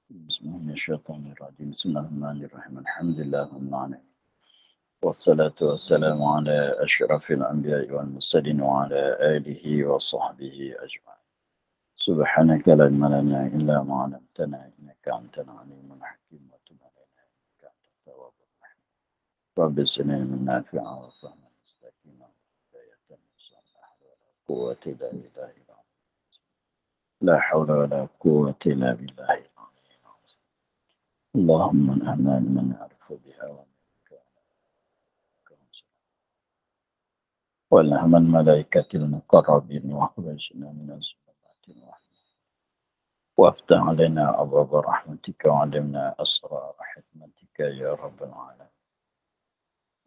بسم الله من الشيطان الرجيم بسم الله الرحمن الرحيم الحمد لله رب العالمين والصلاة والسلام على أشرف الأنبياء والمرسلين وعلى آله وصحبه أجمعين سبحانك لا علم لنا إلا ما علمتنا إنك أنت العليم الحكيم وتب علينا إنك أنت التواب الرحيم رب زدنا علما نافعا وفهما مستقيما وهداية صالحة ولا قوة إلا بالله لا حول ولا قوة إلا بالله اللهم انعمنا بما نعرف بها ومنك ونعم الملائكة المقربين واخرجنا من الظلمات الوحيد وافتح علينا أبواب رحمتك وعلمنا أسرار حكمتك يا رب العالمين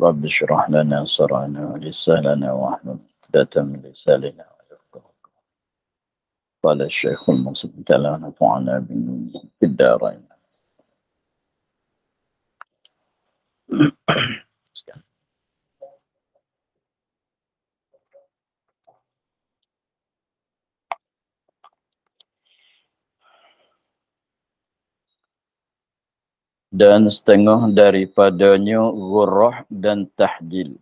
رب اشرح لنا صدرنا ولساننا واحلل عقدة من لساننا ويفقهوا قولنا قال الشيخ المصلي تعالى نفعنا بالنور في الدارين dan setengah daripadanya ghurrah dan tahdil.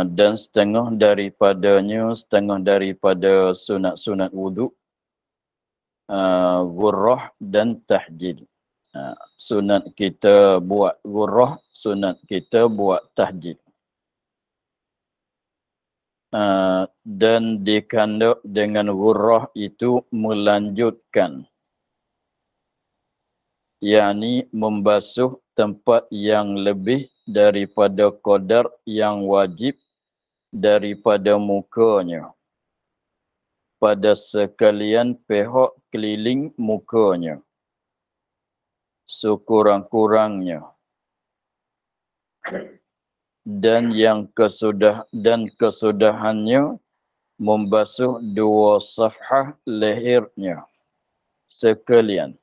Dan setengah daripada sunat-sunat wuduk, ghurrah dan tahdil. Sunat kita buat ghurrah, sunat kita buat tahdil. Dan dikandung dengan ghurrah itu melanjutkan, yakni membasuh tempat yang lebih daripada qadar yang wajib daripada mukanya pada sekalian pihak keliling mukanya sekurang-kurangnya, dan kesudahannya membasuh dua safhah lehernya sekalian,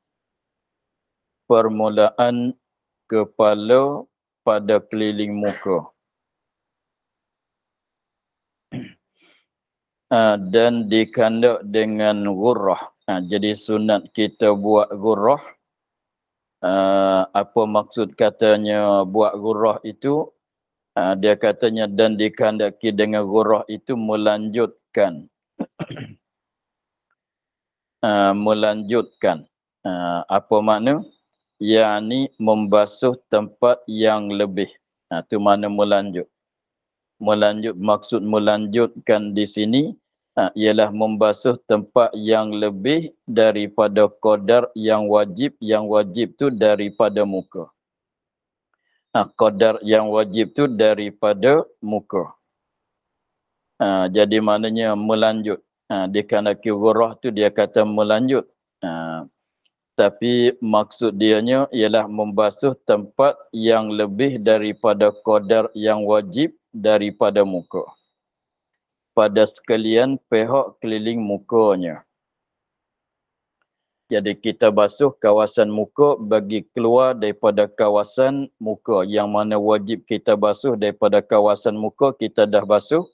permulaan kepala pada keliling muka, dan dikandung dengan ghurrah. Jadi sunat kita buat ghurrah. Apa maksud katanya buat ghurrah itu? Dia katanya dan dikandaki dengan ghurrah itu melanjutkan. Melanjutkan. Apa makna? Yakni membasuh tempat yang lebih. Itu mana melanjut. Maksud melanjutkan di sini ialah membasuh tempat yang lebih daripada qadar yang wajib tu daripada muka. Qadar yang wajib tu daripada muka. Jadi maknanya melanjut. Dikandaki ghurrah tu dia kata melanjut. Tapi maksud dianya ialah membasuh tempat yang lebih daripada qadar yang wajib daripada muka pada sekalian pihak keliling mukanya. Jadi kita basuh kawasan muka bagi keluar daripada kawasan muka. Yang mana wajib kita basuh daripada kawasan muka kita dah basuh.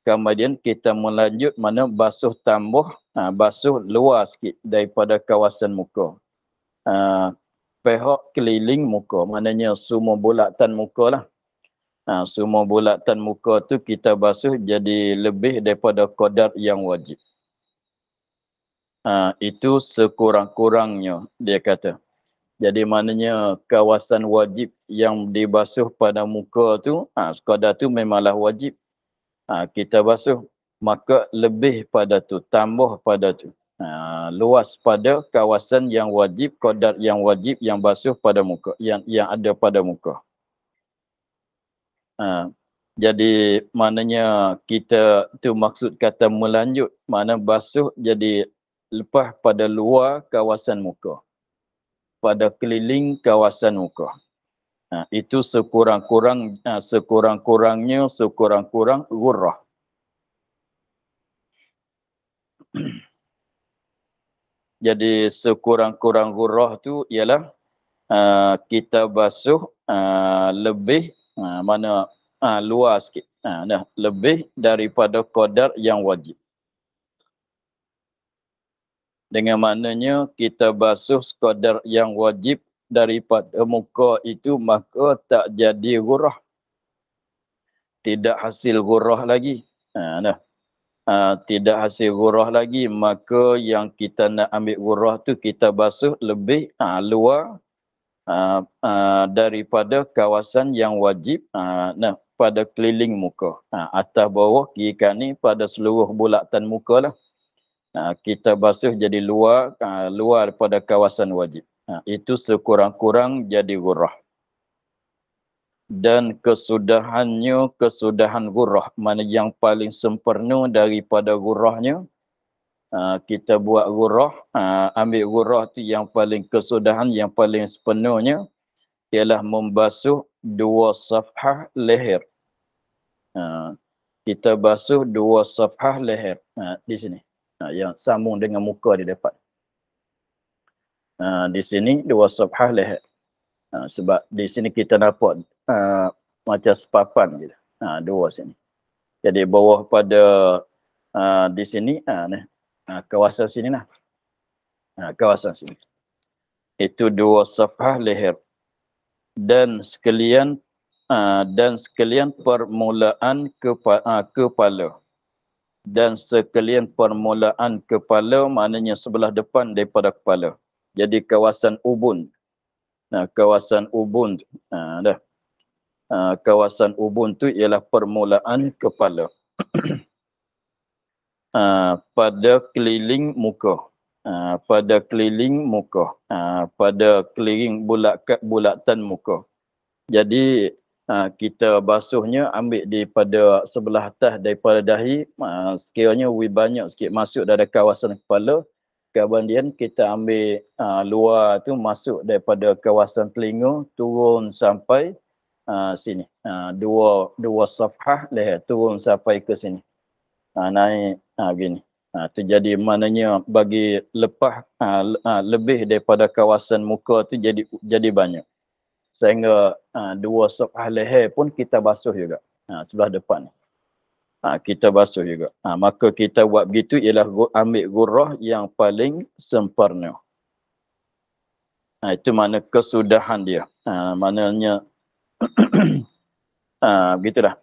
Kemudian kita melanjut mana basuh tambah, basuh luar sikit daripada kawasan muka. Pihak keliling muka, maknanya semua bulatan muka lah. Semua bulatan muka tu kita basuh jadi lebih daripada qadar yang wajib. Itu sekurang-kurangnya dia kata. Jadi maknanya kawasan wajib yang dibasuh pada muka tu, sekadar tu memanglah wajib. Kita basuh, maka lebih pada tu, tambah pada tu. Luas pada kawasan yang wajib, qadar yang wajib yang basuh pada muka, yang ada pada muka. Jadi maknanya kita tu maksud kata melanjut, makna basuh jadi lepas pada luar kawasan muka, pada keliling kawasan muka. Itu sekurang-kurangnya ghurrah. Jadi sekurang-kurang ghurrah tu ialah kita basuh lebih luar sikit. Lebih daripada qadar yang wajib. Dengan maknanya kita basuh sekadar yang wajib daripada muka itu, maka tak jadi ghurrah. Tidak hasil ghurrah lagi. Tidak hasil ghurrah lagi, maka yang kita nak ambil ghurrah tu kita basuh lebih luar daripada kawasan yang wajib, pada keliling muka. Atas bawah kiri kanan pada seluruh bulatan muka lah. Kita basuh jadi luar daripada kawasan wajib. Itu sekurang-kurang jadi ghurrah. Dan kesudahannya, kesudahan ghurrah, mana yang paling sempurna daripada ghurrahnya, kita buat ghurrah, ambil ghurrah tu yang paling kesudahan, yang paling sepenuhnya, ialah membasuh 2 safhah leher. Kita basuh 2 safhah leher. Di sini. Yang sambung dengan muka di depan. Di sini 2 safhah leher. Sebab di sini kita nampak macam sepapan gitu. 2 sini. Jadi bawah pada di sini, kawasan sini lah. Kawasan sini. Itu 2 safhah leher. Dan sekalian permulaan kepala. Dan sekalian permulaan kepala maknanya sebelah depan daripada kepala. Jadi kawasan ubun. Kawasan ubun kawasan ubun tu ialah permulaan kepala. Pada keliling muka. Pada keliling muka. Pada keliling bulatan muka. Jadi kita basuhnya ambil daripada sebelah atas daripada dahi, sekiranya banyak sikit masuk dari kawasan kepala. Kemudian kita ambil luar tu masuk daripada kawasan telinga turun sampai sini. Dua safhah leher turun sampai ke sini. Naik begini. Tu jadi maknanya bagi lepas lebih daripada kawasan muka tu jadi banyak. Sehingga 2 safhah leher pun kita basuh juga. Sebelah depan. Kita basuh juga. Maka kita buat begitu ialah ambil ghurrah yang paling sempurna. Itu mana kesudahan dia. Maknanya begitulah.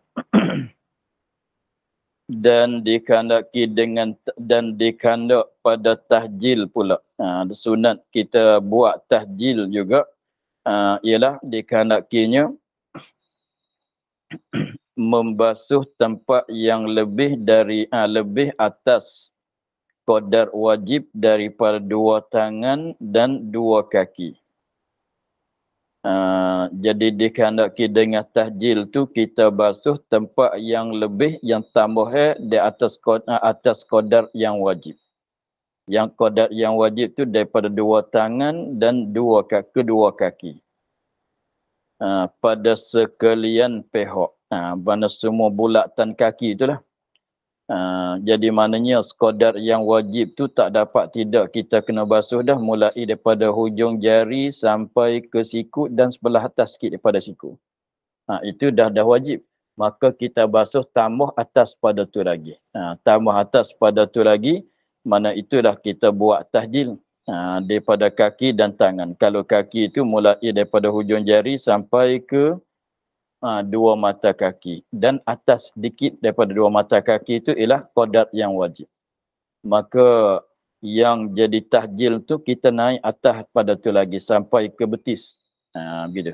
Dan dikandak pada tahjil pula. Sunat kita buat tahjil juga ialah dikandakinya membasuh tempat yang lebih atas qadar wajib daripada 2 tangan dan 2 kaki. Jadi dikehendaki dengan tahjil tu kita basuh tempat yang lebih, yang tambah di atas qadar yang wajib. Yang qadar yang wajib tu daripada 2 tangan dan kedua kaki. Pada sekalian pihak. Mana semua bulatan kaki itulah. Jadi maknanya sekadar yang wajib tu tak dapat tidak kita kena basuh dah, mulai daripada hujung jari sampai ke siku dan sebelah atas sikit daripada siku. Itu dah wajib. Maka kita basuh tambah atas pada tu lagi. Tambah atas pada tu lagi, mana itulah kita buat tahjil daripada kaki dan tangan. Kalau kaki itu mulai daripada hujung jari sampai ke 2 mata kaki. Dan atas sedikit daripada 2 mata kaki itu ialah qadar yang wajib. Maka yang jadi tahjil tu kita naik atas pada tu lagi sampai ke betis. Begitu.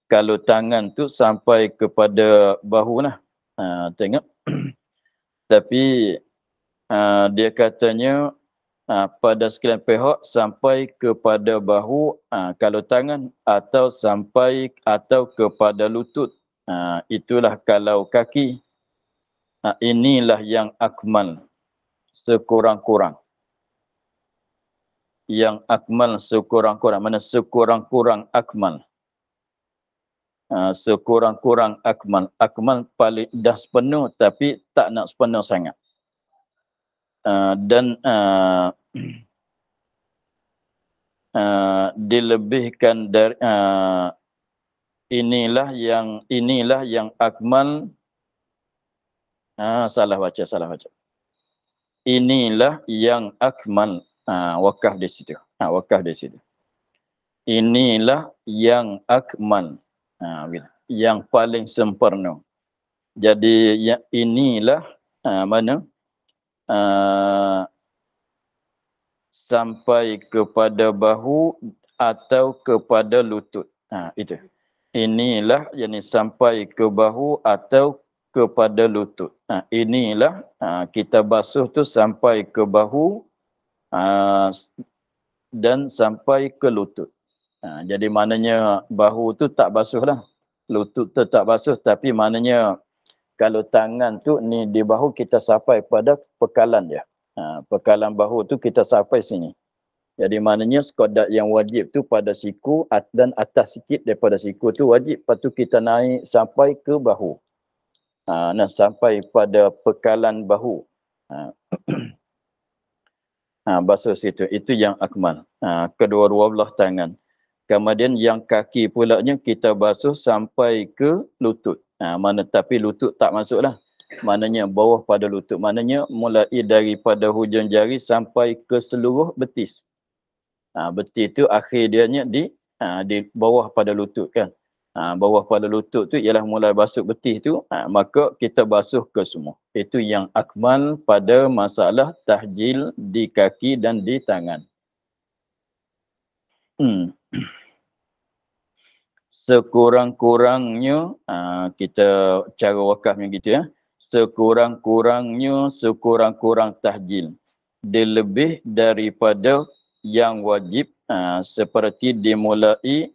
Kalau tangan tu sampai kepada bahu lah. Tengok. Tapi dia katanya pada sekalian pihak sampai kepada bahu, kalau tangan, atau sampai atau kepada lutut. Itulah kalau kaki. Inilah yang akmal sekurang-kurang. Yang akmal sekurang-kurang. Mana sekurang-kurang akmal. Sekurang-kurang akmal. Akmal paling dah sepenuh tapi tak nak sepenuh sangat. Dan dilebihkan dari inilah yang akmal. Salah baca. inilah yang akmal. Wakaf di situ. Wakaf di situ. Inilah yang akmal. Yang paling sempurna. Jadi inilah mana? Sampai kepada bahu atau kepada lutut. Itu. Inilah yang sampai ke bahu atau kepada lutut. Inilah kita basuh tu sampai ke bahu dan sampai ke lutut. Jadi maknanya bahu tu tak basuh lah. Lutut tu tak basuh, tapi maknanya kalau tangan tu ni di bahu kita sampai pada pekalan dia. Pekalan bahu tu kita sampai sini. Jadi maknanya sekadar yang wajib tu pada siku dan atas sikit daripada siku tu wajib. Lepas tu kita naik sampai ke bahu. Sampai pada pekalan bahu. Basuh situ. Itu yang akmal. Kedua-dua belah tangan. Kemudian yang kaki pulaknya kita basuh sampai ke lutut. Tapi lutut tak masuklah. Maknanya bawah pada lutut. Maknanya mulai daripada hujung jari sampai ke seluruh betis. Betis tu akhir dianya di bawah pada lutut kan. Bawah pada lutut tu ialah mulai basuh betis tu, maka kita basuh ke semua. Itu yang akmal pada masalah tahjil di kaki dan di tangan. Sekurang-kurangnya, kita cara wakafnya gitu ya. Sekurang-kurang tahjil. Dia lebih daripada yang wajib seperti dimulai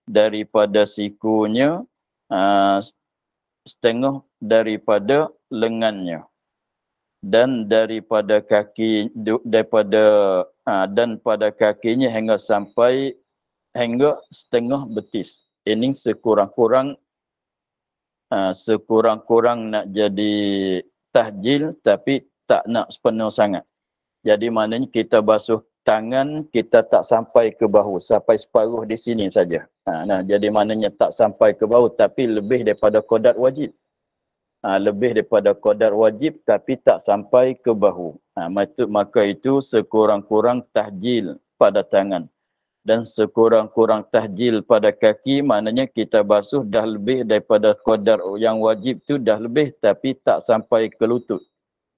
daripada sikunya setengah daripada lengannya dan daripada kaki dan pada kakinya hingga setengah betis. Ini sekurang-kurang nak jadi tahjil tapi tak nak sepenuh sangat. Jadi maknanya kita basuh tangan, kita tak sampai ke bahu, sampai separuh di sini saja. Jadi maknanya tak sampai ke bahu tapi lebih daripada qadar wajib. Lebih daripada qadar wajib tapi tak sampai ke bahu. Maka itu sekurang-kurang tahjil pada tangan. Dan sekurang-kurang tahjil pada kaki, maknanya kita basuh dah lebih daripada qadar yang wajib tu dah lebih tapi tak sampai ke lutut.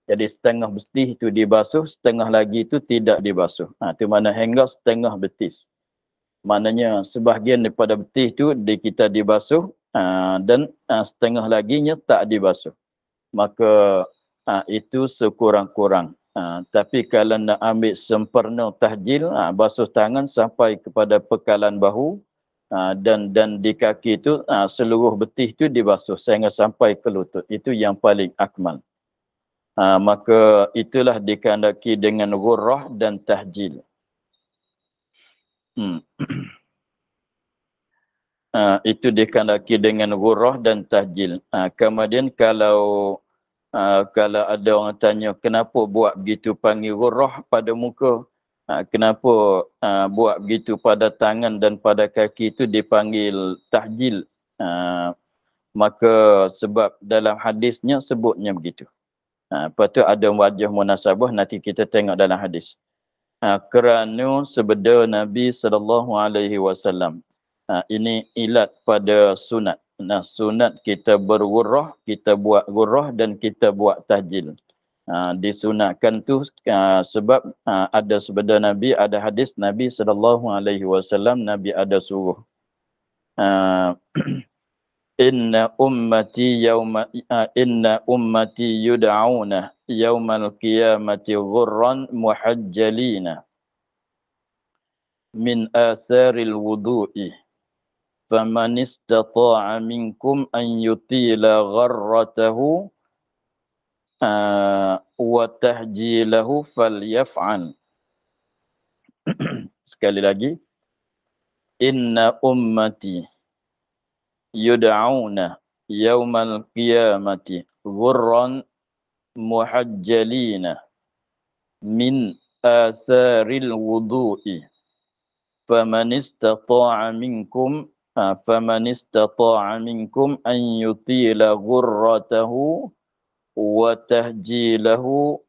Jadi setengah betis tu dibasuh, setengah lagi tu tidak dibasuh. Itu mana hingga setengah betis. Maknanya sebahagian daripada betis tu kita dibasuh dan setengah laginya tak dibasuh. Maka itu sekurang-kurang. Tapi kalau nak ambil sempurna tahjil, basuh tangan sampai kepada pekalan bahu dan di kaki itu seluruh betis itu dibasuh sehingga sampai ke lutut. Itu yang paling akmal. Maka itulah dikehendaki dengan ghurrah dan tahjil. Itu dikehendaki dengan ghurrah dan tahjil. Kemudian kalau ada orang tanya kenapa buat begitu panggil ghurrah pada muka, kenapa buat begitu pada tangan dan pada kaki itu dipanggil tahjil, maka sebab dalam hadisnya sebutnya begitu. Lepas tu ada wajah munasabah, nanti kita tengok dalam hadis. Kerana sebeda Nabi SAW. Ini ilat pada sunat. Sunat kita berghurrah, kita buat ghurrah dan kita buat tahjil. Disunatkan tu sebab ada sabda Nabi, ada hadis Nabi SAW, Nabi ada suruh. Inna ummati yud'auna yawmal qiyamati ghurran muhajjalina min atharil wudu'i. فَمَنِ اسْتَطَاعَ مِنْكُمْ أَنْ يُطِيلَ غَرَّتَهُ وَتَحْجِيلَهُ فَلْيَفْعَلْ. Sekali lagi. Inna ummati yud'auna yawmal qiyamati ghurran muhajjalina min atharil wudu'i. فَمَنِ اسْتَطَاعَ مِنْكُمْ أَنْ يُطِيلَ غُرَّتَهُ wa tahjilahu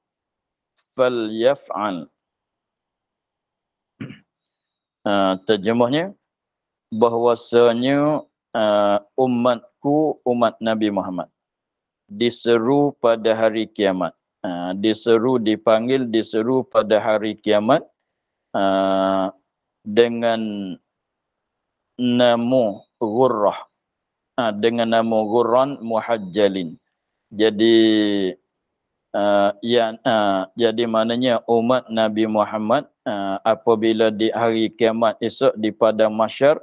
falyaf'al. Terjemahnya, bahwasanya umatku, umat Nabi Muhammad, diseru pada hari kiamat. Diseru, dipanggil, diseru pada hari kiamat dengan nama ghurrah. Dengan nama ghurran muhajjalin. Jadi jadi maknanya umat Nabi Muhammad apabila di hari kiamat esok di padang mahsyar,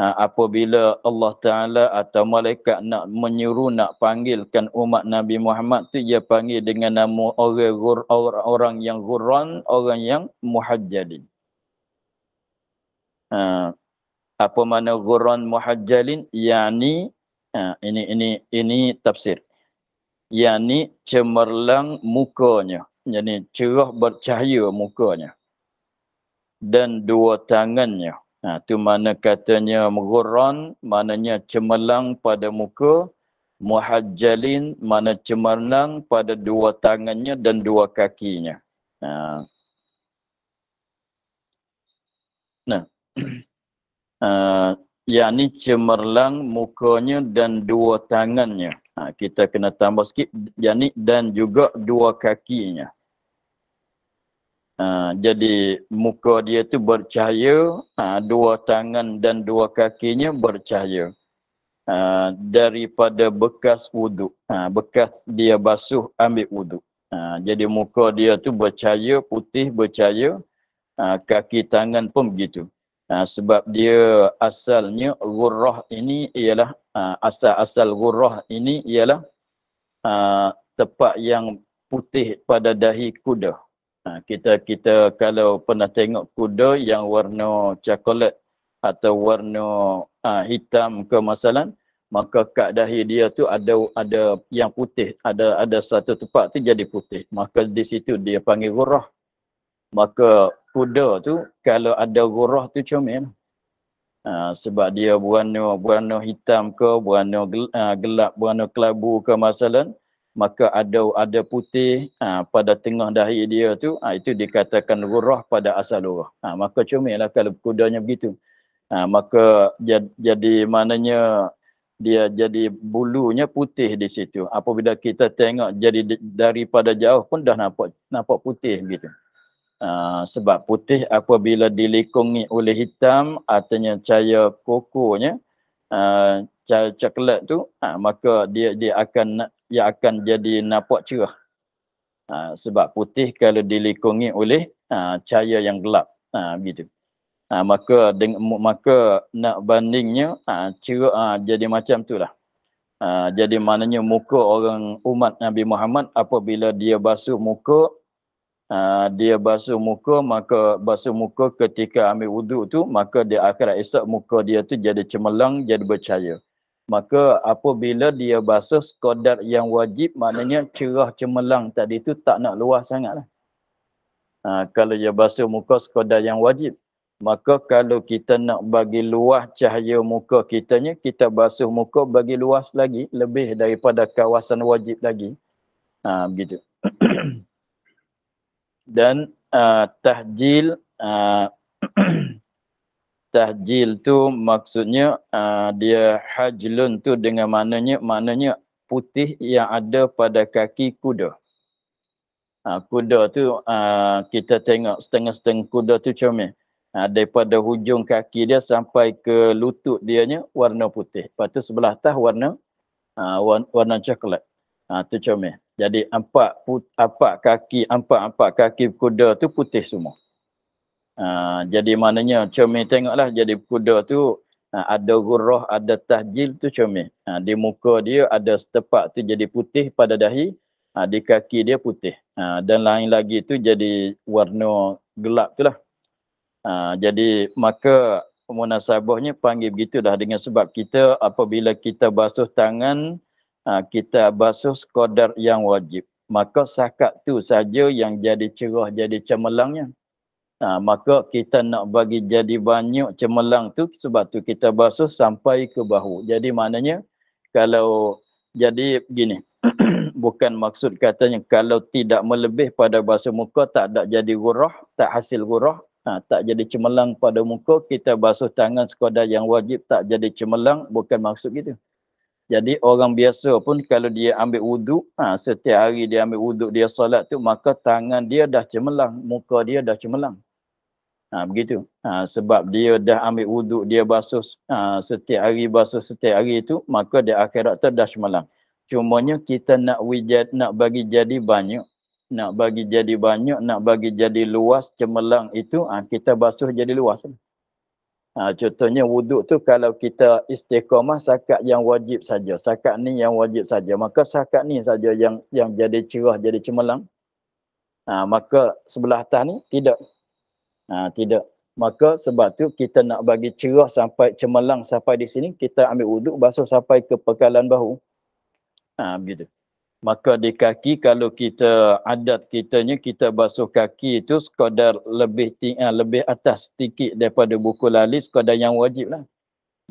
apabila Allah Ta'ala atau malaikat nak menyuruh, nak panggilkan umat Nabi Muhammad tu, dia panggil dengan nama orang yang ghurran, orang yang muhajjalin. Apa makna ghurran muhajjalin? Yani ini tafsir. Yani cemerlang mukanya, yani cerah bercahaya mukanya, dan dua tangannya. Tu mana katanya ghurran, maknanya cemerlang pada muka, muhajjalin mana cemerlang pada dua tangannya dan dua kakinya. Nah, yakni cemerlang mukanya dan dua tangannya. Kita kena tambah sikit, yakni dan juga dua kakinya. Jadi muka dia tu bercahaya, dua tangan dan dua kakinya bercahaya. Daripada bekas wuduk, bekas dia basuh ambil wuduk. Jadi muka dia tu bercahaya, putih bercahaya, kaki tangan pun begitu. Sebab dia asalnya ghurrah ini ialah asal ghurrah ini ialah tepat yang putih pada dahi kuda. Kita kalau pernah tengok kuda yang warna coklat atau warna hitam ke masalan, maka kat dahi dia tu ada yang putih, ada satu tempat tu jadi putih. Maka di situ dia panggil ghurrah. Maka kuda tu kalau ada ghurrah tu comel. Sebab dia berwarna hitam ke, berwarna gelap, berwarna kelabu ke masalan, maka ada putih pada tengah dahi dia tu, itu dikatakan ghurrah pada asal ghurrah. Maka comel lah kalau kudanya begitu. Maka jadi maknanya dia jadi bulunya putih di situ. Apabila kita tengok jadi daripada jauh pun dah nampak putih gitu. Sebab putih apabila dilikungi oleh hitam, artinya cahaya kokonya, cahaya coklat tu, maka dia akan jadi nampak cerah. Sebab putih kalau dilikungi oleh cahaya yang gelap, gitu. Maka nak bandingnya cerah, jadi macam tu lah. Jadi maknanya muka orang umat Nabi Muhammad apabila dia basuh muka, maka basuh muka ketika ambil wuduk tu, maka di akhirat esok muka dia tu jadi cemerlang, jadi bercahaya. Maka apabila dia basuh sekadar yang wajib, maknanya cerah cemerlang tadi tu tak nak luas sangatlah. Kalau dia basuh muka sekadar yang wajib, maka kalau kita nak bagi luas cahaya muka kitanya, kita basuh muka bagi luas lagi, lebih daripada kawasan wajib lagi. Begitu. Dan tahjil tahjil tu maksudnya dia hajlun tu dengan maknanya putih yang ada pada kaki kuda. Kuda tu kita tengok setengah-setengah kuda tu comel. Daripada hujung kaki dia sampai ke lutut dianya warna putih. Lepas tu sebelah atas warna coklat. Tu comel. Jadi empat kaki kuda tu putih semua. Jadi maknanya comel tengoklah, jadi kuda tu ada ghurrah, ada tahjil tu comel. Di muka dia ada setepak tu jadi putih pada dahi, di kaki dia putih. Dan lain lagi tu jadi warna gelap tu lah. Jadi maka munasabahnya panggil begitulah, dengan sebab kita apabila kita basuh tangan, kita basuh sekadar yang wajib, maka sakat tu saja yang jadi cerah, jadi cemerlangnya. Maka kita nak bagi jadi banyak cemerlang tu, sebab tu kita basuh sampai ke bahu. Jadi maknanya kalau jadi begini, bukan maksud katanya kalau tidak melebih pada basuh muka tak ada jadi gurah, tak hasil gurah, tak jadi cemerlang pada muka, kita basuh tangan sekadar yang wajib tak jadi cemerlang, bukan maksud gitu. Jadi orang biasa pun kalau dia ambil wuduk, setiap hari dia ambil wuduk, dia solat tu, maka tangan dia dah cemerlang, muka dia dah cemerlang. Begitu. Sebab dia dah ambil wuduk, dia basuh setiap hari itu, maka di akhirat tu dah cemerlang. Cumanya kita nak bagi jadi banyak. Nak bagi jadi banyak, nak bagi jadi luas, cemerlang itu, kita basuh jadi luas. Contohnya wuduk tu kalau kita istiqamah sakat yang wajib saja. Sakat ni yang wajib saja. Maka sakat ni saja yang jadi cerah, jadi cemerlang. Maka sebelah atas ni tidak. Tidak. Maka sebab tu kita nak bagi cerah sampai cemerlang sampai di sini, kita ambil wuduk basuh sampai ke pekalan bahu. Begitu. Maka di kaki kalau kita adat kitanya kita basuh kaki itu sekadar lebih atas sedikit daripada buku lalis, sekadar yang wajib lah.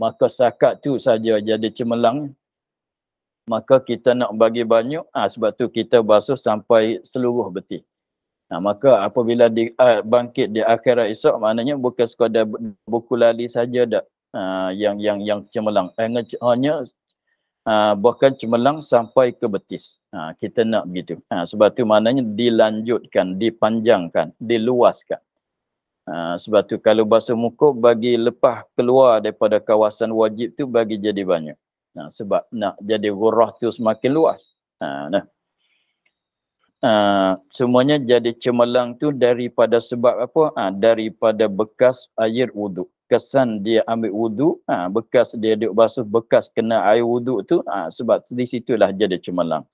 Maka sakat tu saja jadi cemerlang. Maka kita nak bagi banyak, sebab tu kita basuh sampai seluruh betih. Maka apabila bangkit di akhirat esok, maknanya bukan sekadar buku lalis saja dak yang cemerlang. Hanya bahkan cemerlang sampai ke betis. Kita nak begitu. Sebab tu maknanya dilanjutkan, dipanjangkan, diluaskan. Sebab tu kalau basuh muka bagi lepas keluar daripada kawasan wajib tu bagi jadi banyak. Sebab nak jadi ghurrah tu semakin luas. Semuanya jadi cemerlang tu daripada sebab apa? Daripada bekas air wuduk. Kesan dia ambil wuduk, bekas dia duk basuh, bekas kena air wuduk tu, sebab di situlah jadi cemerlang.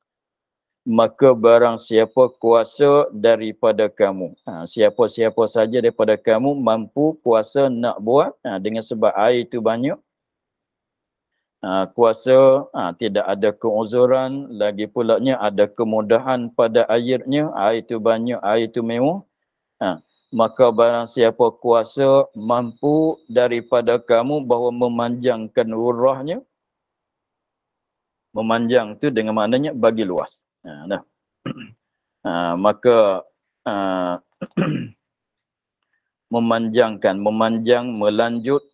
Maka barang siapa kuasa daripada kamu, siapa-siapa saja daripada kamu mampu kuasa nak buat, dengan sebab air itu banyak, kuasa, tidak ada keuzuran, lagi pulanya ada kemudahan pada airnya, air itu banyak, air itu mewah, maka barang siapa kuasa mampu daripada kamu bahawa memanjangkan urahnya, memanjang tu dengan maknanya bagi luas. Maka memanjang, melanjut,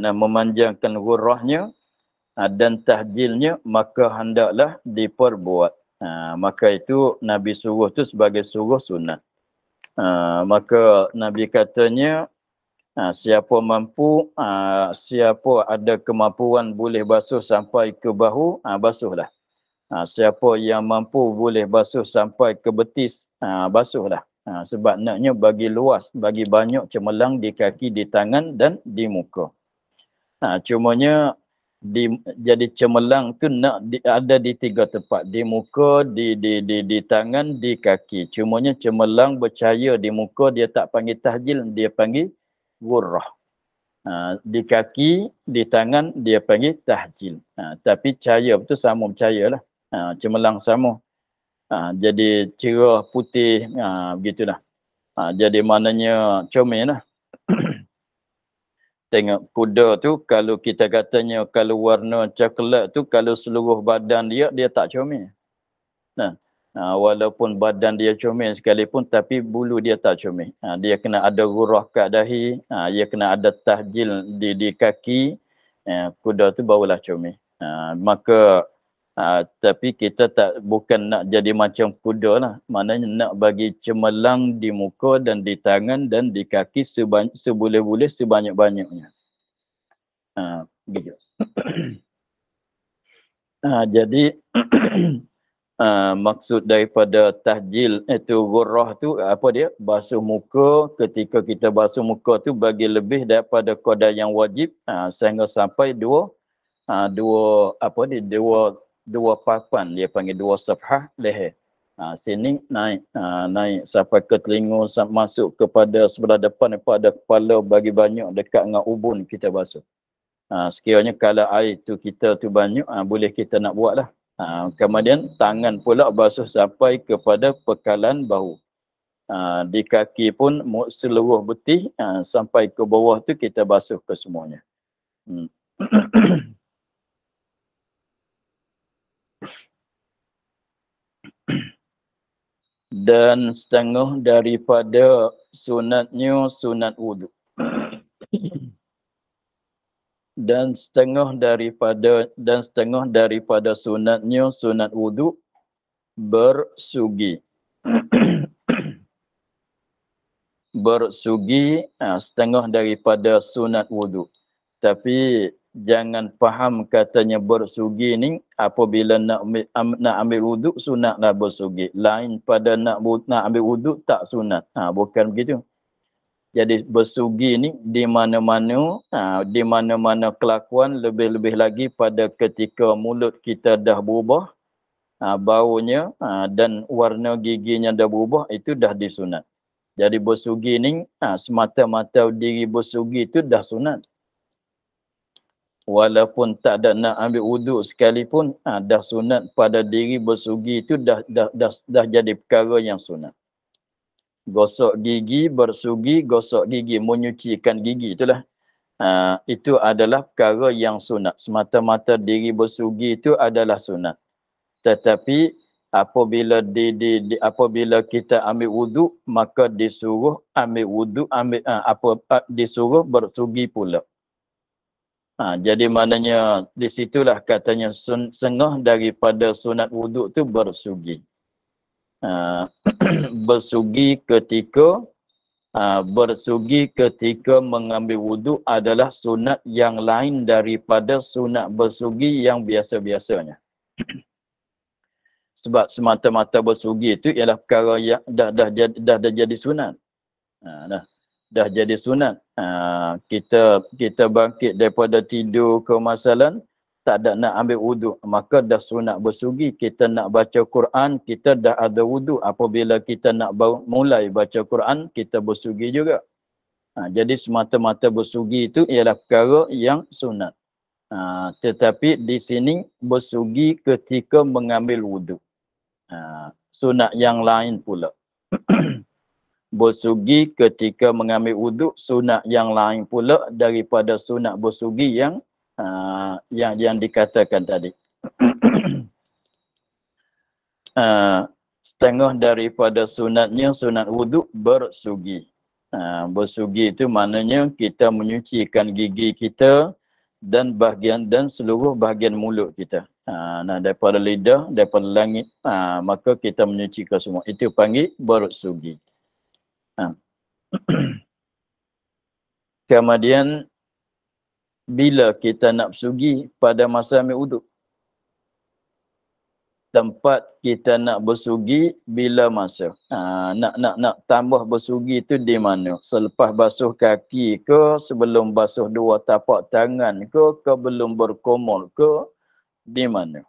memanjangkan urahnya dan tahjilnya, maka hendaklah diperbuat. Maka itu Nabi suruh tu sebagai suruh sunat. Maka Nabi katanya, siapa mampu, siapa ada kemampuan boleh basuh sampai ke bahu, basuhlah. Siapa yang mampu boleh basuh sampai ke betis, basuhlah. Sebab naknya bagi luas, bagi banyak cemerlang di kaki, di tangan dan di muka. Cumanya jadi cemerlang tu ada di 3 tempat, di muka, di tangan, di kaki. Cumanya cemerlang bercahaya di muka dia tak panggil tahjil, dia panggil ghurrah. Di kaki, di tangan dia panggil tahjil. Tapi cahaya tu sama bercahayalah. Cemerlang sama. Jadi cerah putih, begitulah. Jadi maknanya comel lah. Tengok kuda tu, kalau kita katanya kalau warna coklat tu, kalau seluruh badan dia tak comel. Walaupun badan dia comel sekalipun, tapi bulu dia tak comel. Dia kena ada ghurrah kat dahi, dia kena ada tahjil di kaki, kuda tu barulah comel. Maka tapi kita bukan nak jadi macam kuda lah. Maknanya nak bagi cemerlang di muka dan di tangan dan di kaki seboleh-boleh, sebanyak-banyaknya. Begitu. Jadi maksud daripada tahjil itu ghurrah tu apa dia? Basuh muka. Ketika kita basuh muka tu bagi lebih daripada qadar yang wajib, sehingga sampai dua papan, dia panggil 2 safhah leher. Sini naik sampai ke telinga, masuk kepada sebelah depan daripada kepala, bagi banyak dekat dengan ubun kita basuh. Sekiranya kalau air tu kita tu banyak, boleh kita nak buat lah. Kemudian tangan pula basuh sampai kepada pekalan bahu. Di kaki pun seluruh betih sampai ke bawah tu kita basuh ke semuanya. Dan setengah daripada sunatnya sunat wudu. Dan setengah daripada sunatnya sunat wudu bersugi. Bersugi setengah daripada sunat wudu. Tapi jangan faham katanya bersugi ni apabila nak ambil wudu sunatlah bersugi. Lain pada nak ambil wudu tak sunat. Bukan begitu. Jadi bersugi ni di mana-mana kelakuan, lebih-lebih lagi pada ketika mulut kita dah berubah, baunya dan warna giginya dah berubah, itu dah disunat. Jadi bersugi ni semata-mata diri bersugi itu dah sunat. Walaupun tak ada nak ambil wuduk sekalipun, dah sunat pada diri bersugi itu dah jadi perkara yang sunat. Gosok gigi, bersugi, gosok gigi, menyucikan gigi itulah. Itu adalah perkara yang sunat. Semata-mata diri bersugi itu adalah sunat. Tetapi apabila apabila kita ambil wuduk, maka disuruh ambil wuduk, disuruh bersugi pula. Jadi maknanya di situlah katanya setengah daripada sunat wuduk tu bersugi. Bersugi ketika mengambil wuduk adalah sunat yang lain daripada sunat bersugi yang biasa-biasanya. Sebab semata-mata bersugi itu ialah perkara yang dah jadi sunat. Dah jadi sunat. Kita bangkit daripada tidur ke masalan, tak ada nak ambil wuduk, maka dah sunat bersugi. Kita nak baca Quran, kita dah ada wuduk. Apabila kita nak mulai baca Quran, kita bersugi juga. Jadi semata-mata bersugi itu ialah perkara yang sunat. Tetapi di sini bersugi ketika mengambil wuduk. Sunat yang lain pula. Bersugi ketika mengambil wuduk, sunat yang lain pula daripada sunat bersugi yang dikatakan tadi. Setengah daripada sunatnya sunat wuduk bersugi. Bersugi itu maknanya kita menyucikan gigi kita dan seluruh bahagian mulut kita. Daripada lidah, daripada langit, maka kita menyucikan semua. Itu panggil bersugi. Kemudian bila kita nak bersugi pada masa ambil wuduk, tempat kita nak bersugi bila masa. Nak tambah bersugi itu di mana? Selepas basuh kaki ke, sebelum basuh dua tapak tangan ke belum berkumur ke, di mana?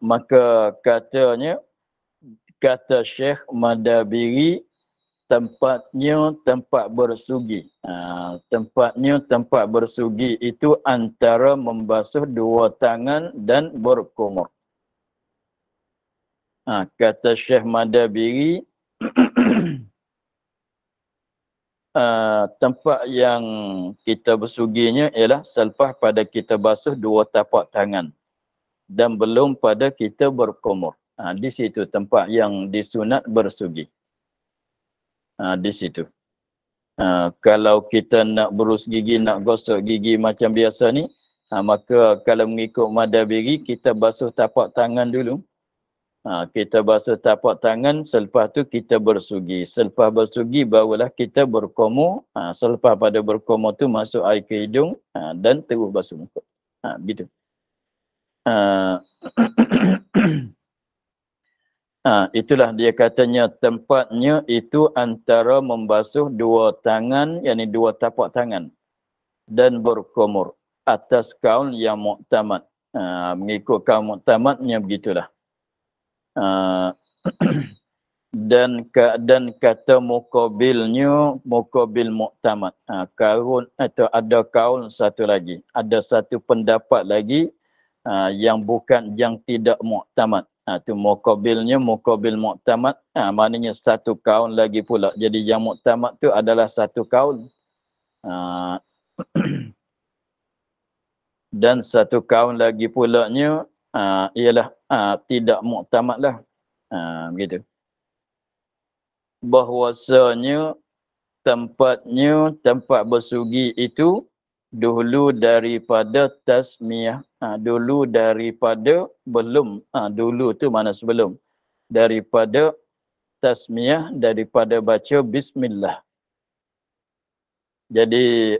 Maka kata Syekh Madabiri, tempatnya tempat bersugi. Tempatnya tempat bersugi itu antara membasuh dua tangan dan berkumur. Kata Syekh Madabiri, tempat yang kita bersuginya ialah selepas pada kita basuh dua tapak tangan dan belum pada kita berkumur. Di situ tempat yang disunat bersugi. Di situ. Kalau kita nak berus gigi, nak gosok gigi macam biasa ni, maka kalau mengikut Madabiri, kita basuh tapak tangan dulu. Kita basuh tapak tangan, selepas tu kita bersugi. Selepas bersugi, barulah kita berkumur. Selepas pada berkumur tu masuk air ke hidung dan terus basuh muka. Begitu. Itulah dia katanya tempatnya itu antara membasuh dua tangan, yakni dua tapak tangan, dan berkumur atas kaul yang muktamad. Mengikut kaul muktamadnya begitulah. Dan kata muqabilnya muqabil muktamad. Kaul atau ada kaul satu lagi, ada satu pendapat lagi yang tidak muktamad. Itu muqabilnya muqabil muktamad, maknanya satu kaul lagi pula. Jadi yang muktamad tu adalah satu kaul. Dan satu kaul lagi pulanya ialah tidak muktamad lah. Begitu. Bahwasanya tempat bersugi itu dulu daripada tasmiyah, dulu daripada belum, dulu tu mana sebelum, daripada tasmiyah, daripada baca bismillah. Jadi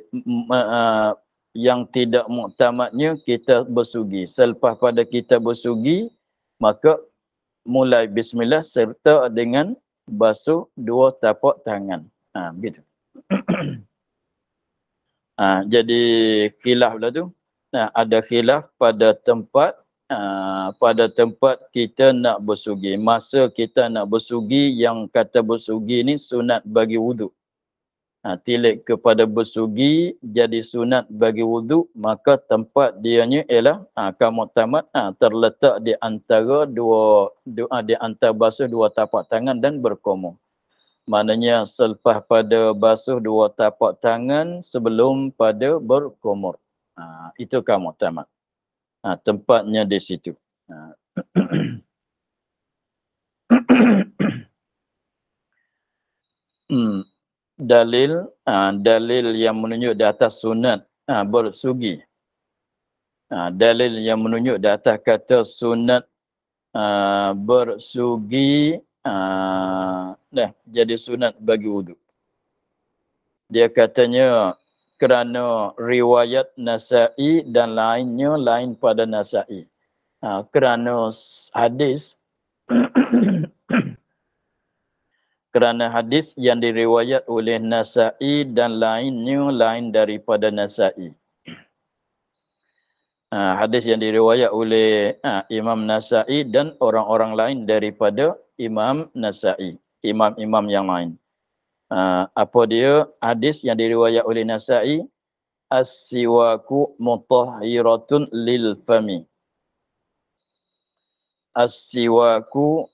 yang tidak muktamadnya kita bersugi. Selepas pada kita bersugi, maka mulai bismillah serta dengan basuh dua tapak tangan. Begitu. Jadi khilaf lah tu. Ada khilaf pada tempat kita nak bersugi. Masa kita nak bersugi, yang kata bersugi ni sunat bagi wuduk. Tilik kepada bersugi jadi sunat bagi wuduk, maka tempat dianya ialah kamuktamad terletak di antara di antara basuh dua tapak tangan dan berkumur. Maknanya selepas pada basuh dua tapak tangan sebelum pada berkumur. Itu kamuktamad. Tempatnya di situ. Dalil yang menunjuk di atas sunat bersugi. Dalil yang menunjuk di atas kata sunat bersugi jadi sunat bagi wuduk. Dia katanya kerana riwayat Nasa'i dan lainnya lain pada Nasa'i. Kerana hadis kerana hadis yang diriwayat oleh Nasa'i dan lainnya lain daripada Nasa'i. Hadis yang diriwayat oleh Imam Nasa'i dan orang-orang lain daripada Imam Nasa'i, imam-imam yang lain. Apa dia hadis yang diriwayat oleh Nasa'i? As-siwaku mutahhiratun lil fami. As-siwaku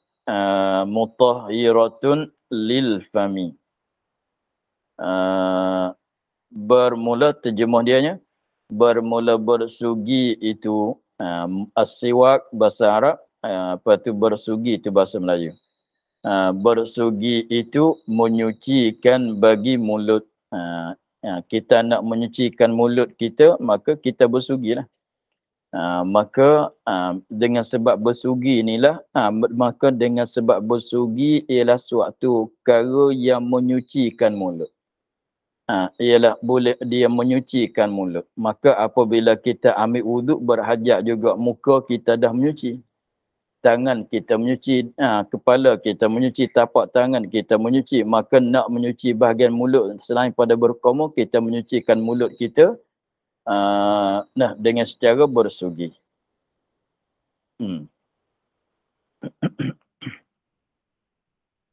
mutahhiratun lil fami. Bermula terjemah dianya, bermula bersugi itu as-siwak bahasa Arab, lepas tu bersugi itu bahasa Melayu. Bersugi itu menyucikan bagi mulut. Kita nak menyucikan mulut kita, maka kita bersugilah. Maka dengan sebab bersugi inilah, maka dengan sebab bersugi ialah suatu perkara yang menyucikan mulut. Ialah boleh dia menyucikan mulut. Maka apabila kita ambil wuduk berhajat juga, muka kita dah menyuci, tangan kita menyuci, kepala kita menyuci, tapak tangan kita menyuci, maka nak menyuci bahagian mulut selain pada berkumur, kita menyucikan mulut kita dengan secara bersugi.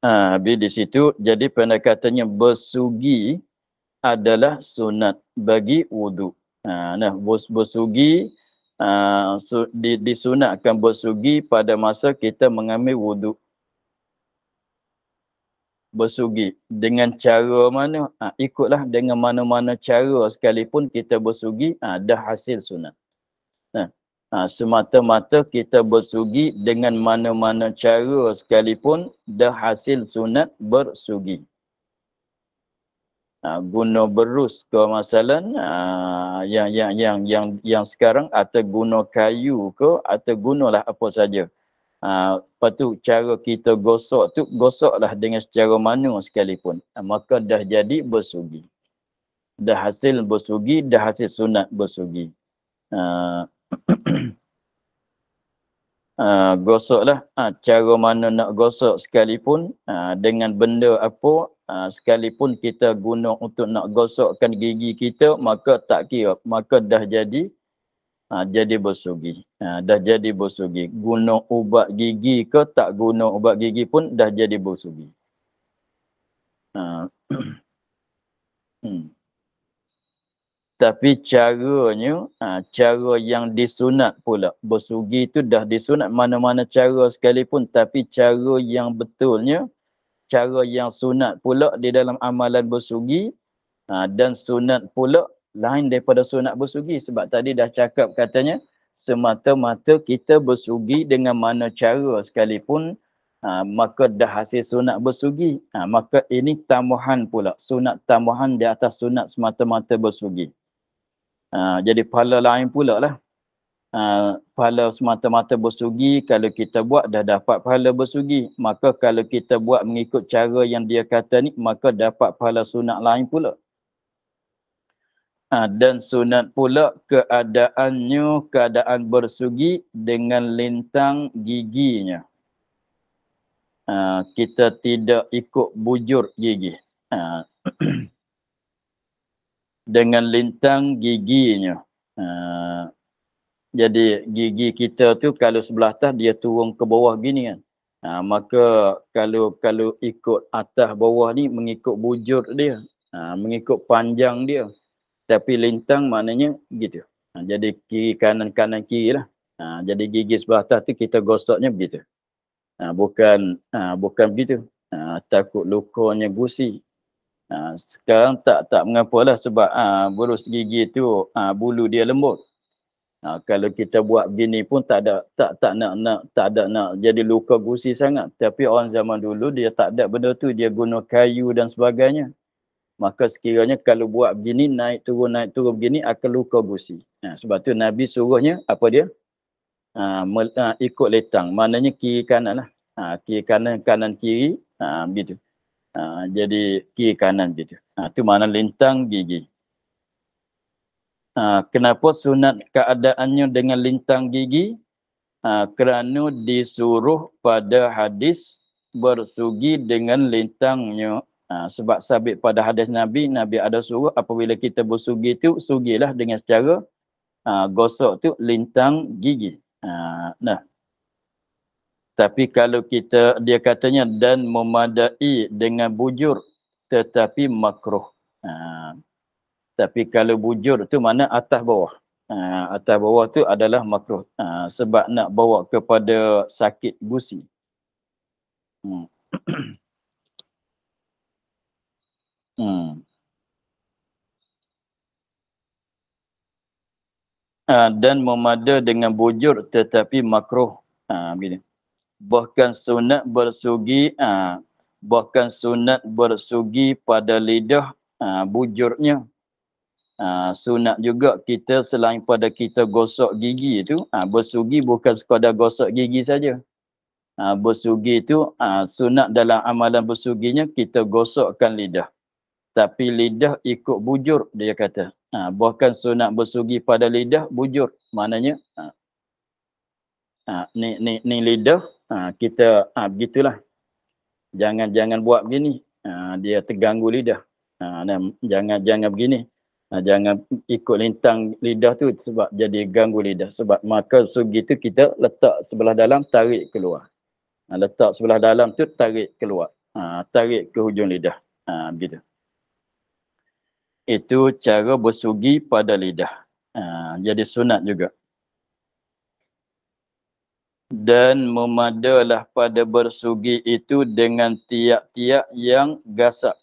Habis di situ, jadi pendekatannya bersugi adalah sunat bagi wuduk. Bersugi disunatkan bersugi pada masa kita mengambil wuduk. Bersugi dengan cara mana? Ikutlah dengan mana-mana cara sekalipun kita bersugi, dah hasil sunat. Semata-mata kita bersugi dengan mana-mana cara sekalipun dah hasil sunat bersugi. Guna berus ke masalan yang sekarang, atau guna kayu ke, atau gunalah apa saja. Lepas tu cara kita gosok tu, gosoklah dengan secara manual sekalipun, maka dah jadi bersugi. Dah hasil bersugi, dah hasil sunat bersugi. Gosoklah cara mana nak gosok sekalipun, dengan benda apa, sekalipun kita guna untuk nak gosokkan gigi kita, maka tak kira, maka dah jadi bersugi. Dah jadi bersugi. Guna ubat gigi ke tak guna ubat gigi pun dah jadi bersugi. Tapi caranya, cara yang disunat pula. Bersugi itu dah disunat mana-mana cara sekalipun, tapi cara yang betulnya, cara yang sunat pula di dalam amalan bersugi, dan sunat pula lain daripada sunat bersugi. Sebab tadi dah cakap katanya, semata-mata kita bersugi dengan mana cara sekalipun, maka dah hasil sunat bersugi. Maka ini tambahan pula. Sunat tambahan di atas sunat semata-mata bersugi. Jadi pahala lain pula lah. Pahala semata-mata bersugi, kalau kita buat dah dapat pahala bersugi. Maka kalau kita buat mengikut cara yang dia kata ni, maka dapat pahala sunat lain pula. Dan sunat pula keadaannya, keadaan bersugi dengan lintang giginya. Kita tidak ikut bujur gigi. Dengan lintang giginya. Jadi gigi kita tu kalau sebelah atas dia turun ke bawah gini kan. Maka kalau ikut atas bawah ni mengikut bujur dia. Mengikut panjang dia. Tapi lintang maknanya gitu. Jadi kiri kanan kiri lah. Jadi gigi sebelah atas tu kita gosoknya begitu. Bukan begitu. Takut lukanya gusi. Sekarang tak mengapalah sebab berus gigi tu bulu dia lembut. Kalau kita buat begini pun tak ada nak jadi luka gusi sangat. Tapi orang zaman dulu dia tak ada benda tu, dia guna kayu dan sebagainya. Maka sekiranya kalau buat begini naik turun begini akan luka gusi. Sebab tu Nabi suruhnya apa dia? Ikut letang. Maknanya kiri kanan lah. Kiri kanan kiri begitu. Jadi kiri kanan begitu. Itu makna lintang gigi. Kenapa sunat keadaannya dengan lintang gigi? Kerana disuruh pada hadis bersugi dengan lintangnya. Sebab sabit pada hadis Nabi ada suruh apabila kita bersugi tu, sugilah dengan cara gosok tu lintang gigi. Tapi kalau dia katanya dan memadai dengan bujur tetapi makruh. Tapi kalau bujur tu mana atas bawah. Atas bawah tu adalah makruh. Sebab nak bawa kepada sakit gusi. Dan memada dengan bujur tetapi makruh. Begini. Bahkan sunat bersugi pada lidah bujurnya. Sunat juga kita selain pada kita gosok gigi itu, bersugi bukan sekadar gosok gigi saja. Bersugi itu sunat dalam amalan bersuginya kita gosokkan lidah. Tapi lidah ikut bujur dia kata. Bahkan sunat bersugi pada lidah bujur. Maknanya ni lidah kita begitulah. Jangan buat begini. Dia terganggu lidah. Jangan begini. Jangan ikut lintang lidah tu sebab jadi ganggu lidah. Sebab maka sugi tu kita letak sebelah dalam, tarik keluar. Letak sebelah dalam tu, tarik keluar. Tarik ke hujung lidah. Begitu. Itu cara bersugi pada lidah. Jadi sunat juga. Dan memadalah pada bersugi itu dengan tiap-tiap yang gasap.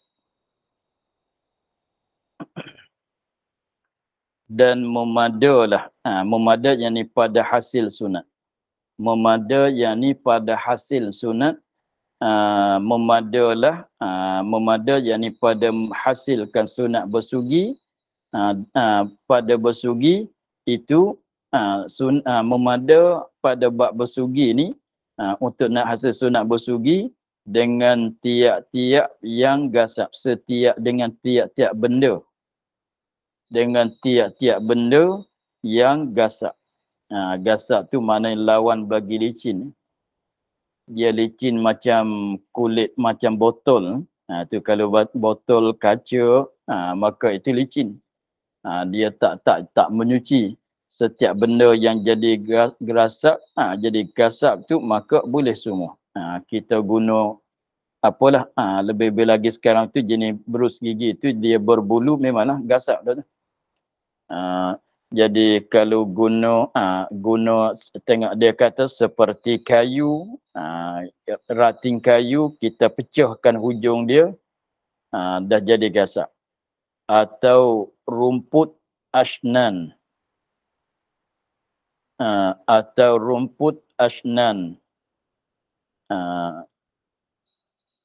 Dan memadalah. Memada yang ni pada hasil sunat. Memada yang ni pada hasil sunat. Memada yang ni pada hasilkan sunat bersugi. Pada bersugi itu memada pada bab bersugi ni untuk nak hasil sunat bersugi dengan tiap-tiap yang gasap. Dengan tiap-tiap benda. Dengan tiap-tiap benda yang gasap. Gasap tu maknanya lawan bagi licin. Dia licin macam kulit, macam botol. Tu kalau botol kaca, maka itu licin. Dia tak menyuci. Setiap benda yang jadi gasap, jadi gasap tu maka boleh semua. Kita guna apalah, lebih-lebih lagi sekarang tu jenis berus gigi tu dia berbulu memanglah gasap dah tu. Jadi kalau guna tengok dia kata seperti kayu, rating kayu kita pecahkan hujung dia, dah jadi gasap. Atau rumput asnan.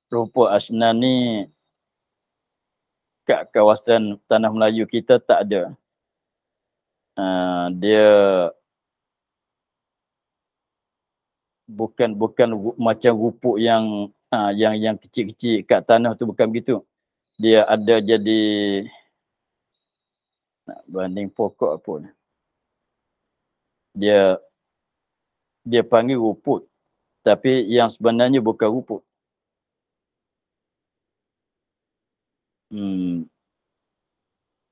rumput asnan ni kat kawasan tanah Melayu kita tak ada. Dia bukan macam rupuk yang kecil-kecil kat tanah tu, bukan begitu. Dia ada jadi, nak banding pokok apa ni, dia panggil ruput, tapi yang sebenarnya bukan ruput.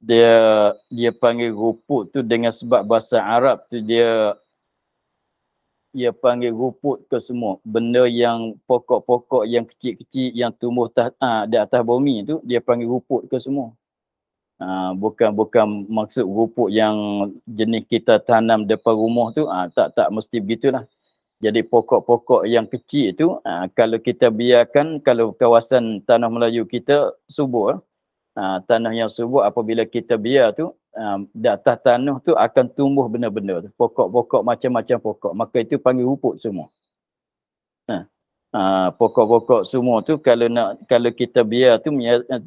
Dia panggil ruput tu dengan sebab bahasa Arab tu dia panggil ruput ke semua. Benda yang pokok-pokok yang kecil-kecil yang tumbuh di atas bumi tu dia panggil ruput ke semua. Bukan maksud ruput yang jenis kita tanam depan rumah tu, tak mesti begitulah. Jadi pokok-pokok yang kecil tu, kalau kita biarkan, kalau kawasan tanah Melayu kita subur, tanah yang subur, apabila kita biar tu, di atas tanah tu akan tumbuh benda-benda tu. Pokok-pokok macam-macam pokok. Maka itu panggil ruput semua. Pokok-pokok semua tu kalau kita biar tu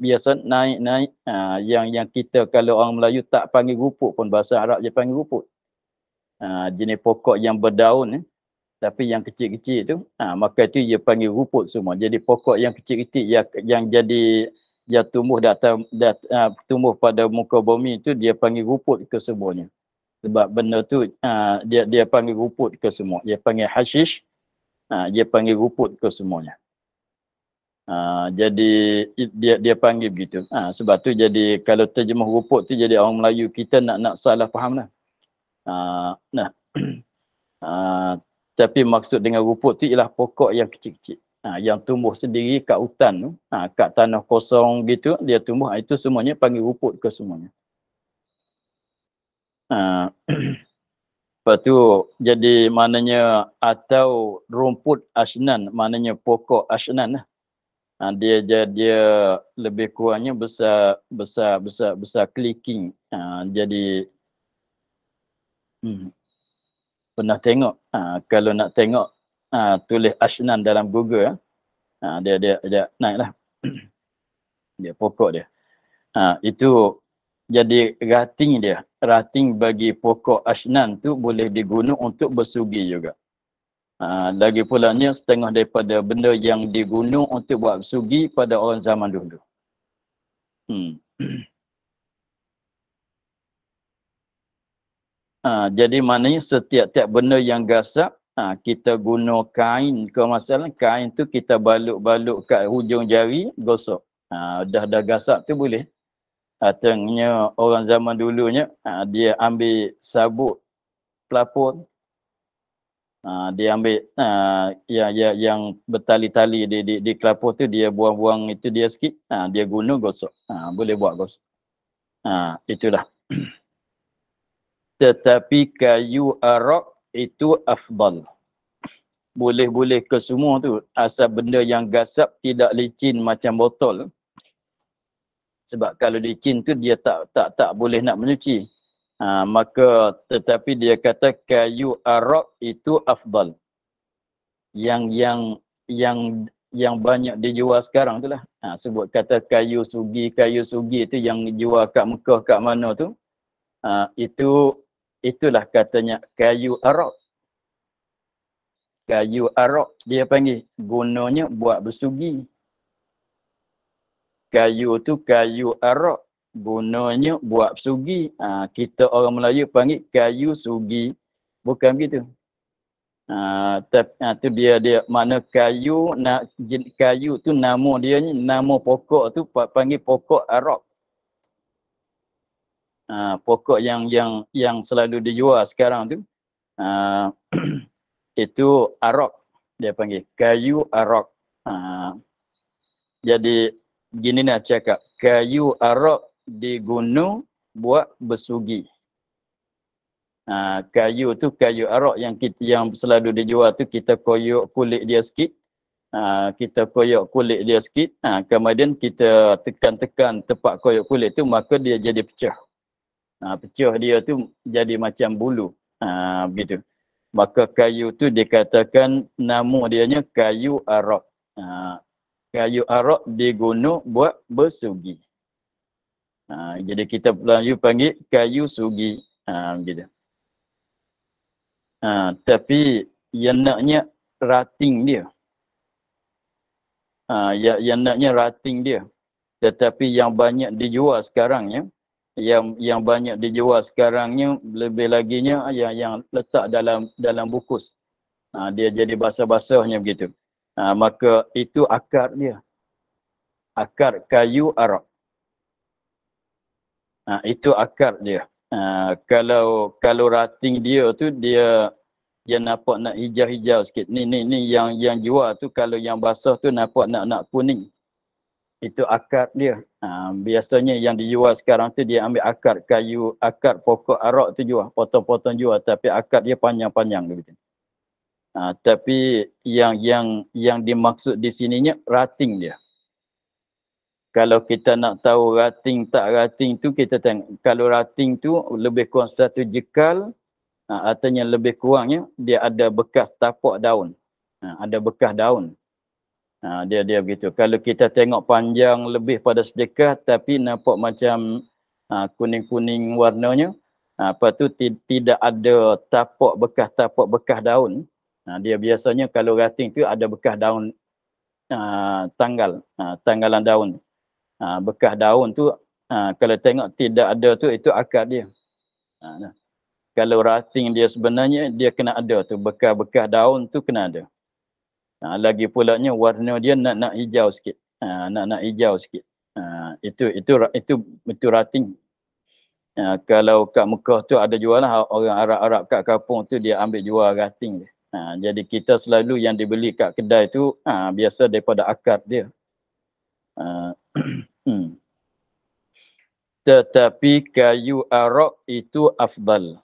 biasa naik-naik, yang kita kalau orang Melayu tak panggil ruput pun, bahasa Arab dia panggil ruput. Jenis pokok yang berdaun tapi yang kecil-kecil tu, maka itu dia panggil ruput semua. Jadi pokok yang kecil-kecil yang tumbuh tumbuh pada muka bumi tu dia panggil ruput ke semuanya. Sebab benda tu dia panggil ruput ke semua. Dia panggil hashish, dia panggil ruput ke semuanya. Jadi dia panggil begitu. Sebab tu jadi kalau terjemah ruput tu jadi orang Melayu kita nak salah faham lah. Tapi maksud dengan ruput tu ialah pokok yang kecil-kecil. Yang tumbuh sendiri kat hutan tu, kat tanah kosong gitu, dia tumbuh, itu semuanya panggil ruput ke semuanya. Lepas tu, jadi maknanya, atau rumput asnan, maknanya pokok asnan lah. Dia lebih kurangnya besar clicking. Jadi, pernah tengok, kalau nak tengok, tulis asnan dalam Google, dia naik lah. Dia pokok dia. Itu jadi rating bagi pokok asnan tu boleh digunakan untuk bersugi juga. Lagi pulanya setengah daripada benda yang digunakan untuk buat bersugi pada orang zaman dulu. Jadi maknanya setiap benda yang gasap, kita guna kain ke masalah, kain tu kita baluk-baluk kat hujung jari, gosok. Dah gasap tu boleh. Artinya orang zaman dulunya, dia ambil sabut pelapor, dia ambil yang bertali-tali di kelapa tu, dia buang-buang itu dia sikit, dia guna gosok. Boleh buat gosok. Itulah. Tetapi kayu arak itu afdal. Boleh ke semua tu, asal benda yang gasap tidak licin macam botol. Sebab kalau licin tu dia tak boleh nak menyuci. Maka tetapi dia kata kayu arak itu afdal. Yang banyak dijual sekarang tu lah. Sebut kata kayu sugi tu yang dijual kat Mekah kat mana tu. Itulah katanya kayu arak. Kayu arak dia panggil, gunanya buat bersugi. Kayu tu kayu arak, gunanya buat bersugi. Kita orang Melayu panggil kayu sugi. Bukan begitu. Tu dia mana kayu tu nama dia ni, nama pokok tu panggil pokok arak. Pokok yang selalu dijual sekarang tu, itu arak, dia panggil kayu arak. Jadi gini nak cakap, kayu arak diguna buat bersugi. Kayu tu kayu arak yang selalu dijual tu, kita koyok kulit dia sikit. Kemudian kita tekan-tekan tempat koyok kulit tu, maka dia jadi pecah. Pecah dia tu jadi macam bulu. Begitu. Maka kayu tu dikatakan nama dianya kayu arak. Kayu arak digunakan buat bersugi. Jadi kita Melayu panggil kayu sugi. Gitu. Tapi yang naknya rating dia. Yang naknya rating dia. Tetapi yang banyak dijual sekarangnya, yang banyak dijual sekarangnya lebih laginya yang letak dalam bukus. Dia jadi basah-basahnya begitu. Maka itu akar dia. Akar kayu arak. Itu akar dia. Kalau rating dia tu dia nampak nak hijau-hijau sikit. Ni yang jual tu kalau yang basah tu nampak nak kuning. Itu akar dia. Biasanya yang dijual sekarang tu dia ambil akar kayu, akar pokok arak tu jual, potong-potong jual, tapi akar dia panjang-panjang begitu. Tapi yang dimaksud di sininya rating dia. Kalau kita nak tahu rating tak rating tu, kita tengok. Kalau rating tu lebih kurang satu jekal, artinya lebih kurangnya dia ada bekas tapak daun. Ada bekas daun. Dia begitu. Kalau kita tengok panjang lebih pada sedekah tapi nampak macam kuning-kuning warnanya, lepas tu tidak ada tapak bekas daun. Dia biasanya kalau rating tu ada bekas daun tanggalan daun. Bekas daun tu kalau tengok tidak ada tu, itu akar dia. Kalau rating dia sebenarnya dia kena ada tu, bekas-bekas daun tu kena ada. Lagi pulanya warna dia nak hijau sikit. Nak hijau sikit. Itu rating. Kalau kat Mekah tu ada jual lah, orang Arab-Arab kat kampung tu dia ambil jual rating dia. Jadi kita selalu yang dibeli kat kedai tu biasa daripada akar dia. Tetapi kayu arak itu afdal.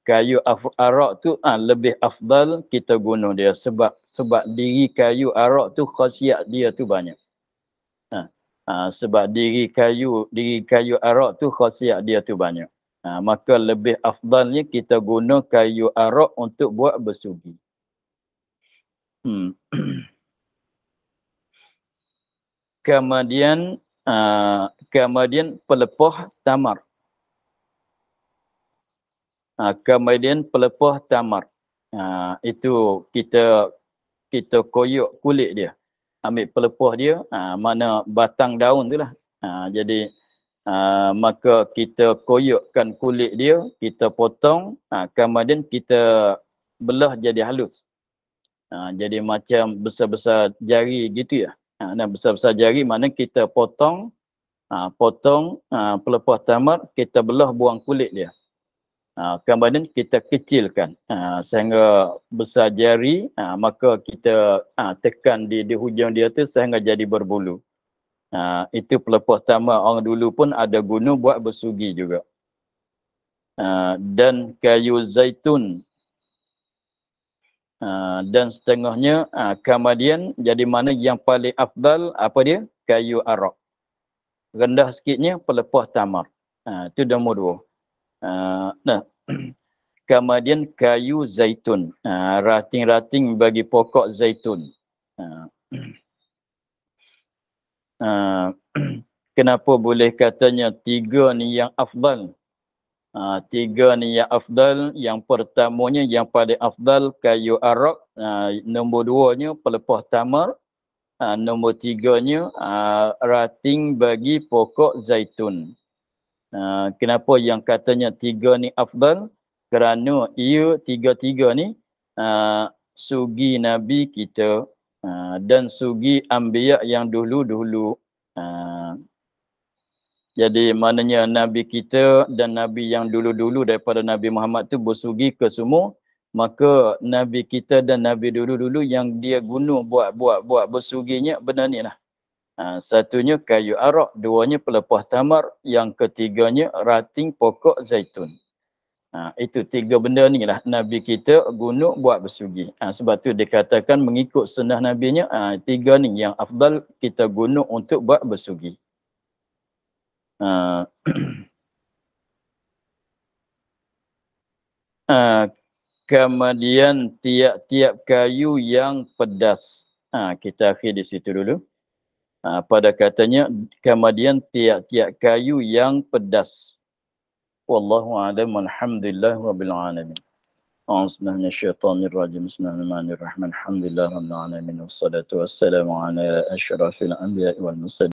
Kayu arak tu lebih afdal kita guna dia sebab diri kayu arak tu khasiat dia tu banyak. Sebab diri kayu arak tu khasiat dia tu banyak. Maka lebih afdalnya kita guna kayu arak untuk buat bersugi. Kemudian pelepah tamar. Kemudian pelepah tamar. Itu kita koyok kulit dia. Ambil pelepah dia, mana batang daun tu lah. Jadi maka kita koyokkan kulit dia, kita potong, kemudian kita belah jadi halus. Jadi macam besar-besar jari gitu ya. Besar-besar jari mana kita potong pelepah tamar, kita belah buang kulit dia. Kemudian kita kecilkan sehingga besar jari, maka kita tekan di hujung dia tu sehingga jadi berbulu. Itu pelepah tamar orang dulu pun ada guna buat bersugi juga. Dan kayu zaitun dan setengahnya. Kemudian jadi mana yang paling afdal apa dia? Kayu arak. Rendah sikitnya pelepah tamar. Itu nombor 2. Kemudian kayu zaitun. Rating-rating bagi pokok zaitun. Kenapa boleh katanya 3 ni yang afdal? 3 ni yang afdal. Yang pertamanya yang paling afdal kayu arak. Nombor 2-nya pelepah tamar. Nombor 3-nya rating bagi pokok zaitun. Kenapa yang katanya 3 ni afdal? Kerana ia 3-3 ni sugi Nabi kita dan sugi Anbiya yang dulu-dulu. Jadi maknanya Nabi kita dan Nabi yang dulu-dulu daripada Nabi Muhammad tu bersugi ke semua. Maka Nabi kita dan Nabi dulu-dulu yang dia guna buat bersuginya benar ni lah. Satunya kayu arak, 2-nya pelepah tamar, yang ketiganya rating pokok zaitun. Itu 3 benda ni lah Nabi kita guna buat bersugi. Sebab tu dikatakan mengikut sunnah Nabi-nya, 3 ni yang afdal kita guna untuk buat bersugi. Kemudian tiap-tiap kayu yang pedas. Kita akhir di situ dulu. Pada katanya, kemudian tiap-tiap kayu yang pedas. Wallahu a'lam, walhamdulillah rabbil alamin. A'udzubillahi minasyaitonir rajim. Bismillahirrahmanirrahim. Alhamdulillah rabbil alamin. Wassalatu wassalamu ala asyrafil anbiya'i wal mursalin.